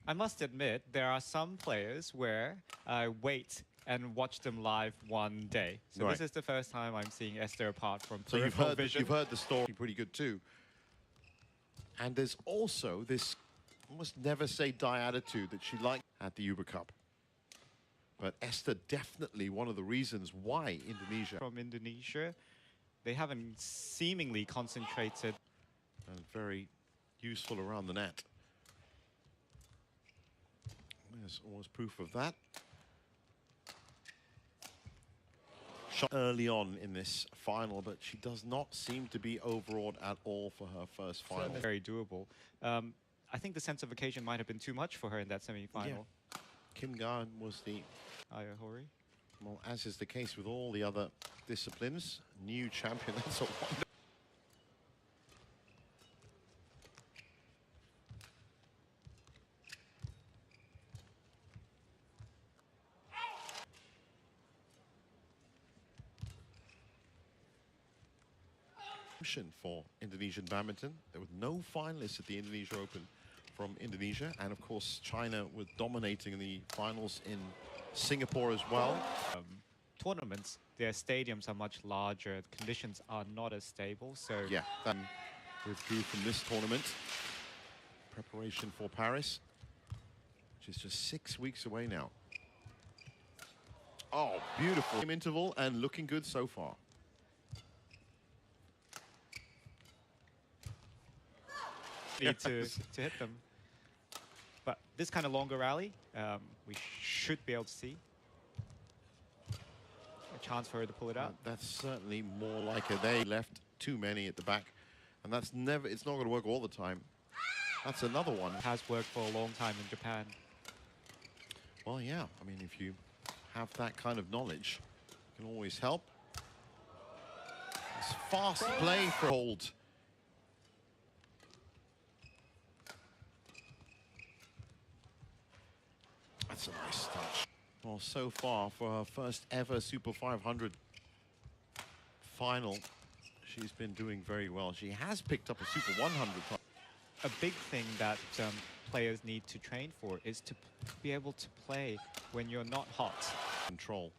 I must admit, there are some players where I wait and watch them live one day. So this is the first time I'm seeing Ester apart from peripheral vision. You've heard the story pretty good too. And there's also this almost never say die attitude that she liked at the Uber Cup. But Ester definitely one of the reasons why Indonesia. From Indonesia, they haven't seemingly concentrated. And very useful around the net. There's almost proof of that. Shot early on in this final, but she does not seem to be overawed at all for her first final. Very doable. I think the sense of occasion might have been too much for her in that semi-final. Yeah. Kim Ga was the... Ohori. Well, as is the case with all the other disciplines, new champion. That's a wonderful... for Indonesian badminton. There were no finalists at the Indonesia Open from Indonesia, and of course China was dominating the finals in Singapore as well. Tournaments, their stadiums are much larger, the conditions are not as stable, so yeah, that withdrew from this tournament. Preparation for Paris, which is just 6 weeks away now. Oh, beautiful interval and looking good so far. Need to hit them. But this kind of longer rally, we should be able to see a chance for her to pull it out. That's certainly more like it. They left too many at the back, and that's never, it's not going to work all the time. That's another one. It has worked for a long time in Japan. Well, yeah, I mean, if you have that kind of knowledge, it can always help. It's fast play for hold. That's a nice touch. Well, so far for her first ever Super 500 final, she's been doing very well. She has picked up a Super 100. A big thing that players need to train for is to be able to play when you're not hot. Control.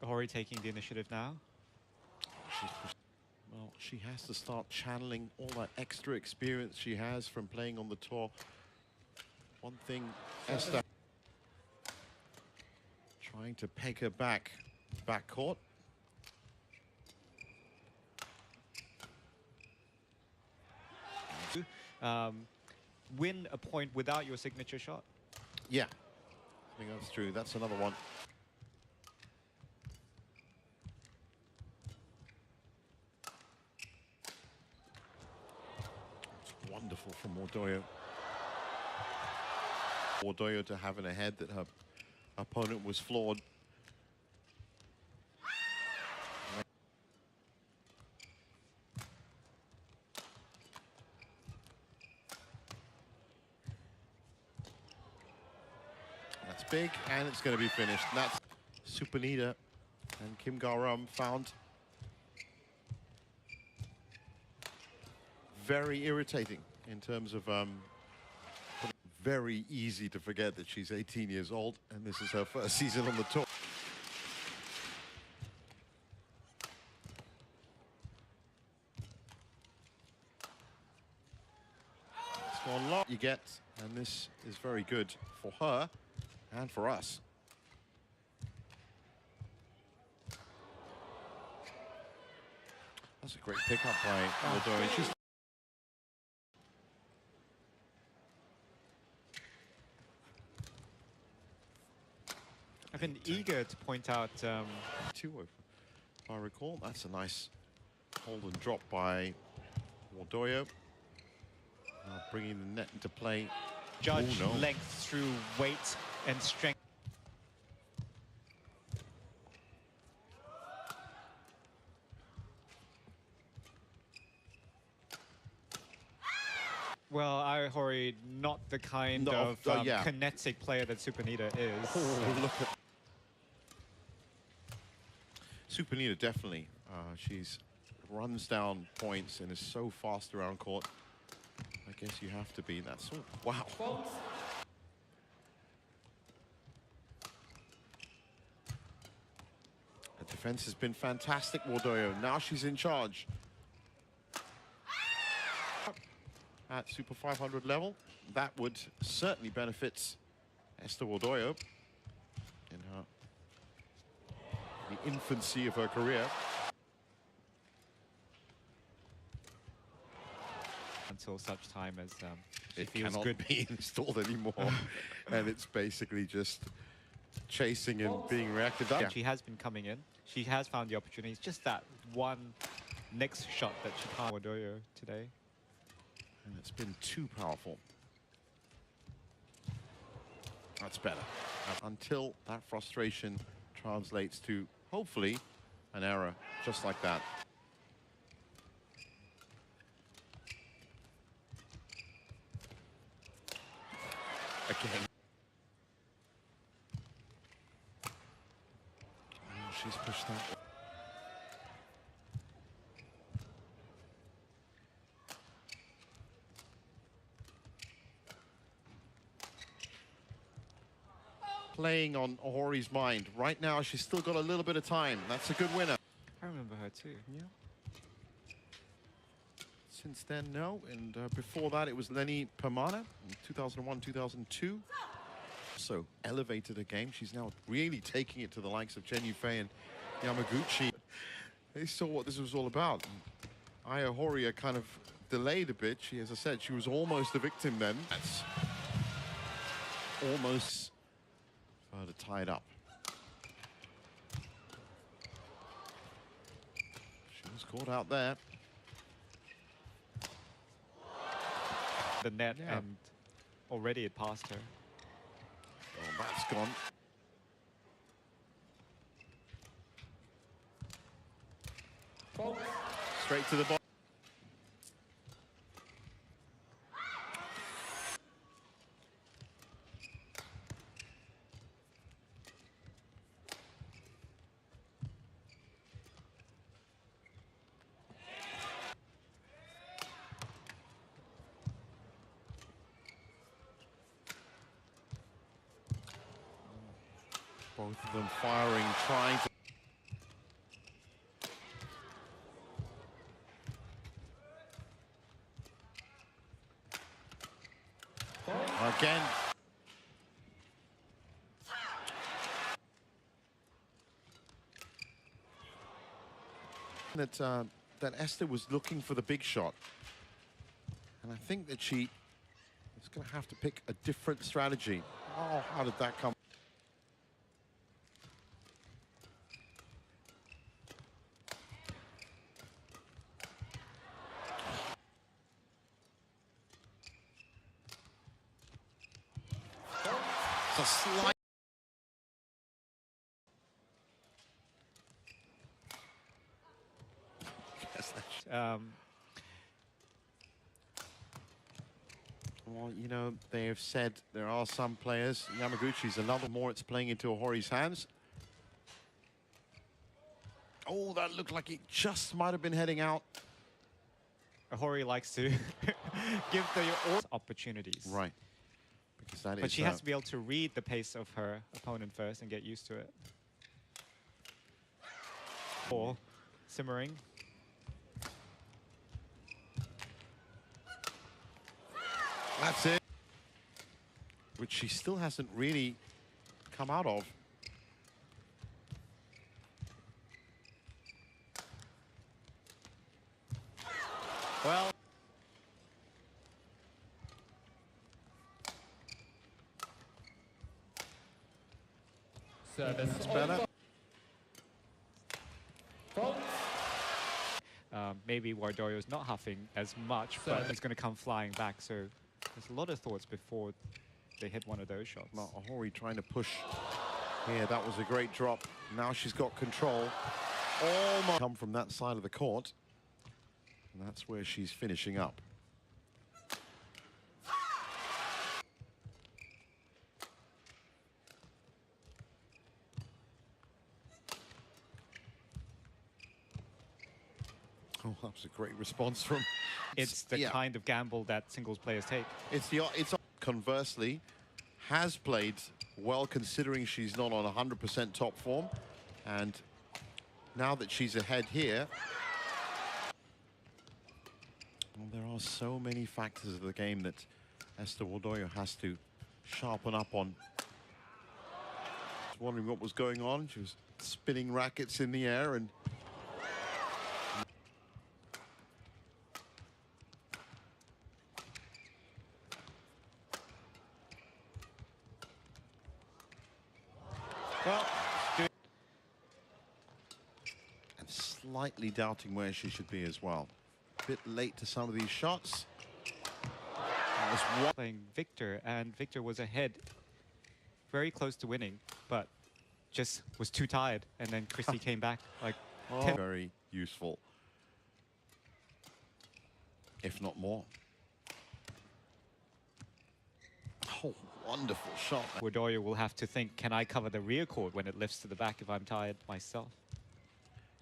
Ohori taking the initiative now. Well, she has to start channeling all that extra experience she has from playing on the tour. One thing, Ester trying to peg her back court. Win a point without your signature shot. Yeah, I think that's true. That's another one. It's wonderful from Wardoyo. Wardoyo to have in a head that her opponent was flawed. That's big, and it's going to be finished. And that's Supanita and Kim Ga-rum found very irritating in terms of very easy to forget that she's 18 years old and this is her first season on the tour. It's not a lot you get, and this is very good for her and for us. That's a great pickup by Wardoyo. She's I've been eager to point out... if I recall, that's a nice hold and drop by Wardoyo. Bringing the net into play. Judge length through weight and strength. Well, Ohori, not the kind of kinetic player that Supanita is. Oh, look at Supanita, definitely. She's runs down points and is so fast around court. I guess you have to be. That's all. Wow. The defense has been fantastic, Wardoyo. Now she's in charge. At Super 500 level, that would certainly benefit Ester Wardoyo in the infancy of her career. Until such time as It feels cannot good. be installed anymore. And it's basically just chasing and being reactive. Yeah. She has been coming in. She has found the opportunities. Just that one next shot that she can't Wardoyo today. And it's been too powerful. That's better. Until that frustration translates to, hopefully, an error just like that. Again. Oh, she's pushed that. Playing on Ohori's mind. Right now, she's still got a little bit of time. That's a good winner. I remember her too. Yeah. Since then, no. And before that, it was Lenny Permana in 2001, 2002. So elevated her game. She's now really taking it to the likes of Chen Yufei and Yamaguchi. They saw what this was all about. And Ohori kind of delayed a bit. She, as I said, she was almost a victim then. That's almost for her to tie it up. She was caught out there. The net and already it passed her. Oh, that's gone. Straight to the bottom. Both of them firing, trying to... Again. That Ester was looking for the big shot. And I think that she is going to have to pick a different strategy. Oh, how did that come? It's a slight... Well, you know, they have said there are some players. Yamaguchi's another more. It's playing into Ohori's hands. Oh, that looked like it just might have been heading out. Ohori likes to give the opportunities. Right. Because that but she has to be able to read the pace of her opponent first and get used to it. Or simmering. That's it. Which she still hasn't really come out of. Well. Service. That's better. Maybe Wardoyo's not huffing as much, but he's going to come flying back. So there's a lot of thoughts before they hit one of those shots. Now, Ohori trying to push. Yeah, that was a great drop. Now she's got control. Almost come from that side of the court. And that's where she's finishing up. Oh, that was a great response from... It's the kind of gamble that singles players take. It's conversely, has played well considering she's not on 100% top form. And now that she's ahead here... Well, there are so many factors of the game that Ester Wardoyo has to sharpen up on. I was wondering what was going on. She was spinning rackets in the air and... Well, and slightly doubting where she should be as well. A bit late to some of these shots. That was one. Playing Victor, and Victor was ahead, very close to winning, but just was too tired, and then Christy came back like 10. Very useful, if not more. Oh, wonderful shot. Wardoyo will have to think, can I cover the rear court when it lifts to the back if I'm tired myself?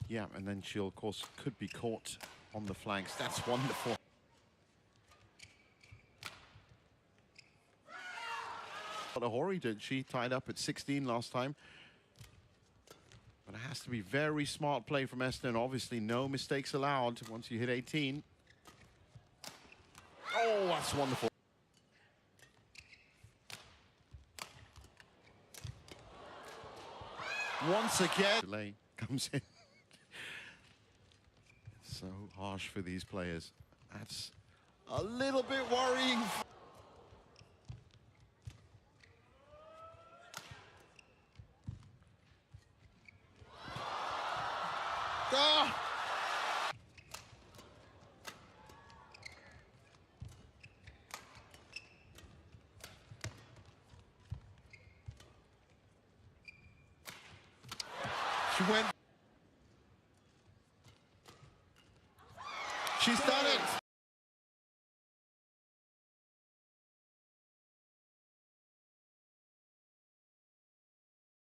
Yeah, and then she'll, of course, could be caught on the flanks. That's wonderful. What Ohori did, she tied up at 16 last time. But it has to be very smart play from Ester, and obviously no mistakes allowed once you hit 18. Oh, that's wonderful. Once again, delay comes in. So harsh for these players. That's a little bit worrying. Ah! She went. She's done.